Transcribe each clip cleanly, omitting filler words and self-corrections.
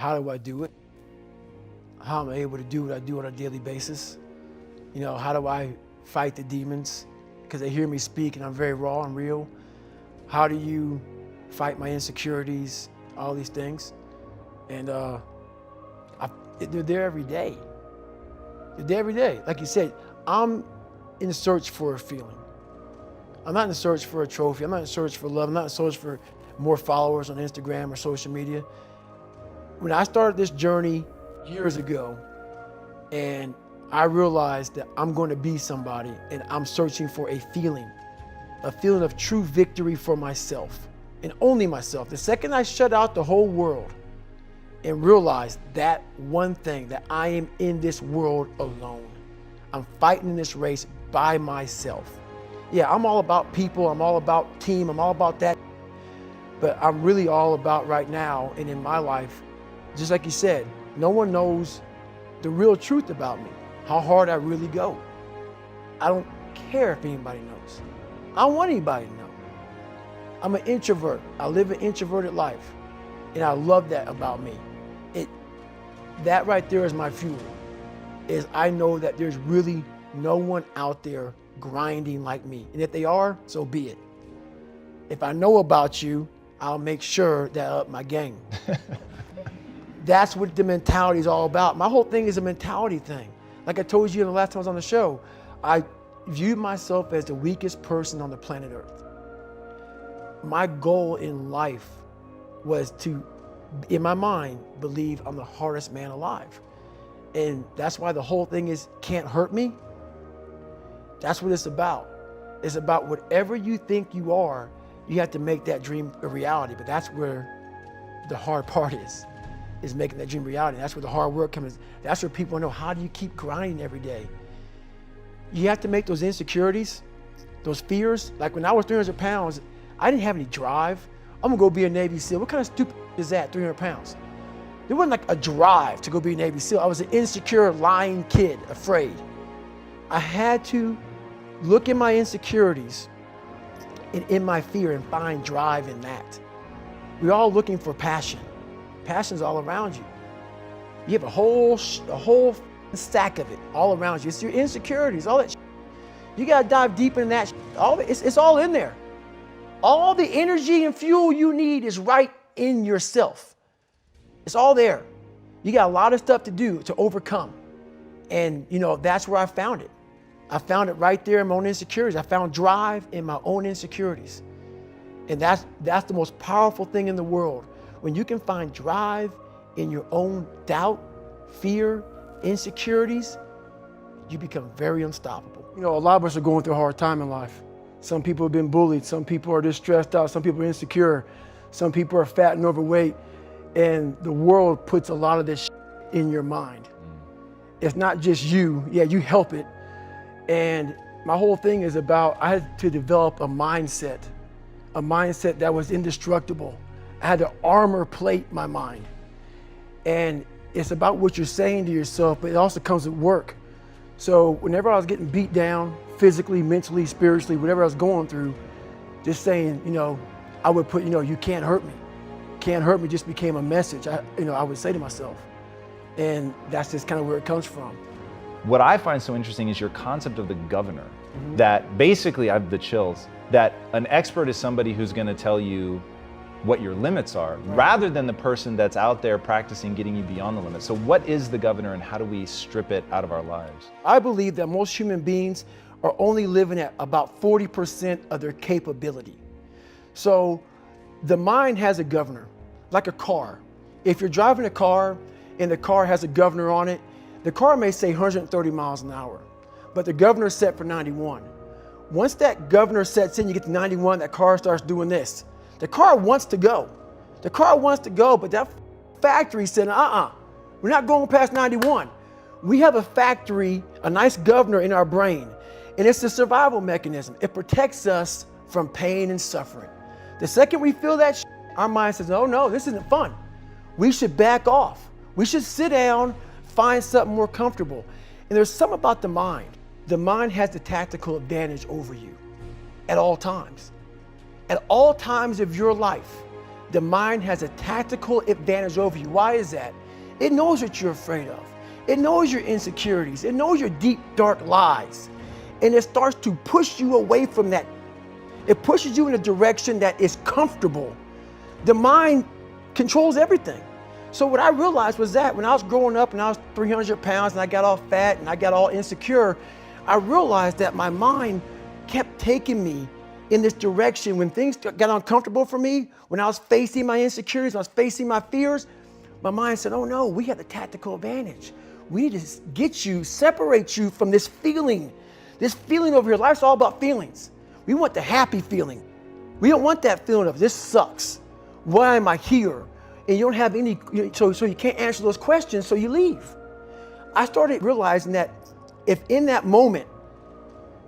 how do I do it? How am I able to do what I do on a daily basis? You know, how do I fight the demons? Because they hear me speak and I'm very raw and real. How do you fight my insecurities, all these things? And they're there every day. They're there every day. Like you said, I'm in search for a feeling. I'm not in search for a trophy. I'm not in search for love. I'm not in search for more followers on Instagram or social media. When I started this journey years ago, and I realized that I'm going to be somebody, and I'm searching for a feeling of true victory for myself, and only myself. The second I shut out the whole world and realized that one thing, that I am in this world alone. I'm fighting this race by myself. Yeah, I'm all about people, I'm all about team, I'm all about that. But I'm really all about right now and in my life, just like you said, no one knows the real truth about me, how hard I really go. I don't care if anybody knows. I don't want anybody to know. I'm an introvert. I live an introverted life, and I love that about me. That right there is my fuel, is I know that there's really no one out there grinding like me. And if they are, so be it. If I know about you, I'll make sure that I up my game. That's what the mentality is all about. My whole thing is a mentality thing. Like I told you the last time I was on the show, I viewed myself as the weakest person on the planet Earth. My goal in life was to, in my mind, believe I'm the hardest man alive. And that's why the whole thing is can't hurt me. That's what it's about. It's about whatever you think you are, you have to make that dream a reality. But that's where the hard part is making that dream reality. That's where the hard work comes. That's where people know, how do you keep grinding every day? You have to make those insecurities, those fears. Like when I was 300 pounds, I didn't have any drive. I'm gonna go be a Navy SEAL. What kind of stupid is that, 300 pounds? There wasn't like a drive to go be a Navy SEAL. I was an insecure, lying kid, afraid. I had to look at my insecurities and in my fear and find drive in that. We're all looking for passion. Passion's all around you. You have a whole stack of it all around you. It's your insecurities, all that shit. You gotta dive deep in that shit. All of it, it's all in there. All the energy and fuel you need is right in yourself. It's all there. You got a lot of stuff to do to overcome. And you know, that's where I found it. I found it right there in my own insecurities. I found drive in my own insecurities. And that's the most powerful thing in the world. When you can find drive in your own doubt, fear, insecurities, you become very unstoppable. You know, a lot of us are going through a hard time in life. Some people have been bullied. Some people are just stressed out. Some people are insecure. Some people are fat and overweight. And the world puts a lot of this in your mind. It's not just you. Yeah, you help it. And my whole thing is about, I had to develop a mindset that was indestructible. I had to armor plate my mind. And it's about what you're saying to yourself, but it also comes with work. So whenever I was getting beat down, physically, mentally, spiritually, whatever I was going through, just saying, you know, I would put, you know, you can't hurt me. Can't hurt me just became a message, I would say to myself. And that's just kind of where it comes from. What I find so interesting is your concept of the governor, that basically, I have the chills, that an expert is somebody who's gonna tell you what your limits are, rather than the person that's out there practicing getting you beyond the limits. So what is the governor and how do we strip it out of our lives? I believe that most human beings are only living at about 40% of their capability. So the mind has a governor, like a car. If you're driving a car and the car has a governor on it, the car may say 130 miles an hour, but the governor is set for 91. Once that governor sets in, you get to 91, that car starts doing this. The car wants to go. The car wants to go, but that factory said, we're not going past 91. We have a factory, a nice governor in our brain, and it's the survival mechanism. It protects us from pain and suffering. The second we feel that, our mind says, oh no, this isn't fun. We should back off. We should sit down, find something more comfortable. And there's something about the mind. The mind has the tactical advantage over you at all times. At all times of your life, The mind has a tactical advantage over you. Why is that? It knows what you're afraid of. It knows your insecurities. It knows your deep, dark lies. And it starts to push you away from that. It pushes you in a direction that is comfortable. The mind controls everything. So what I realized was that when I was growing up and I was 300 pounds and I got all fat and I got all insecure, I realized that my mind kept taking me in this direction. When things got uncomfortable for me, when I was facing my insecurities, I was facing my fears, my mind said, oh no, we have the tactical advantage. We need to get you, separate you from this feeling over here. Life's all about feelings. We want the happy feeling. We don't want that feeling of this sucks. Why am I here? And you don't have any, so you can't answer those questions, so you leave. I started realizing that if in that moment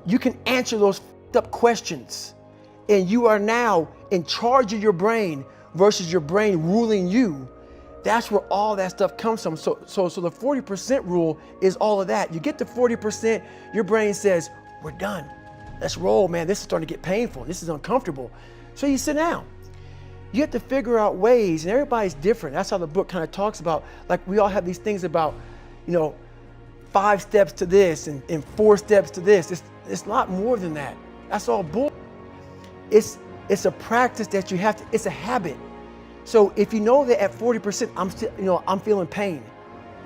you can answer those up questions and you are now in charge of your brain versus your brain ruling you, that's where all that stuff comes from. So the 40% rule is all of that. You get to 40%, your brain says, we're done. Let's roll, man. This is starting to get painful. This is uncomfortable. So you sit down. You have to figure out ways, and everybody's different. That's how the book kind of talks about, like we all have these things about, 5 steps to this and 4 steps to this. It's a lot more than that. That's all bull. It's a practice that you have to, it's a habit. So if you know that at 40%, I'm feeling pain.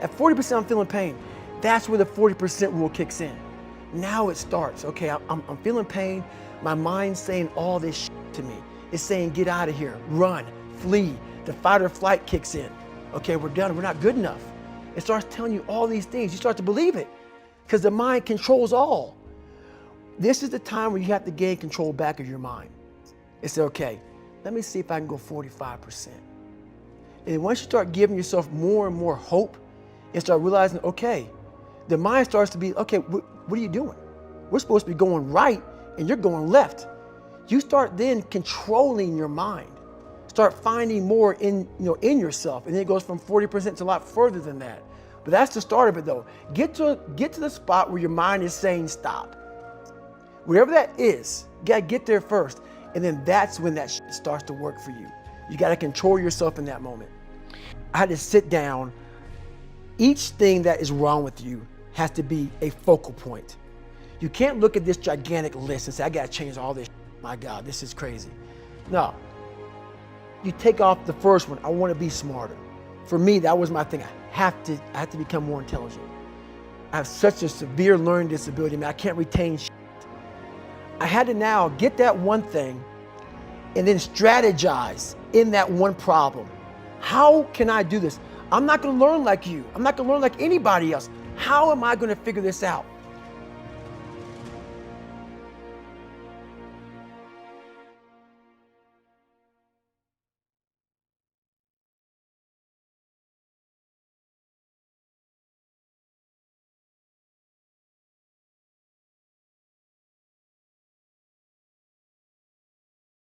At 40%, I'm feeling pain. That's where the 40% rule kicks in. Now it starts. Okay, I'm feeling pain. My mind's saying all this shit to me. It's saying, get out of here, run, flee. The fight or flight kicks in. Okay, we're done. We're not good enough. It starts telling you all these things. You start to believe it because the mind controls all. This is the time where you have to gain control back of your mind. It's okay. Let me see if I can go 45%. And once you start giving yourself more and more hope and start realizing, okay, the mind starts to be, okay, what are you doing? We're supposed to be going right and you're going left. You start then controlling your mind. Start finding more in yourself. And then it goes from 40% to a lot further than that. But that's the start of it though. Get to the spot where your mind is saying stop. Whatever that is, you gotta get there first. And then that's when that shit starts to work for you. You gotta control yourself in that moment. I had to sit down. Each thing that is wrong with you has to be a focal point. You can't look at this gigantic list and say, I gotta change all this. My God, this is crazy. No. You take off the first one. I want to be smarter. For me, that was my thing. I have to become more intelligent. I have such a severe learning disability. I can't retain shit. I had to now get that one thing and then strategize in that one problem. How can I do this? I'm not going to learn like you. I'm not going to learn like anybody else. How am I going to figure this out?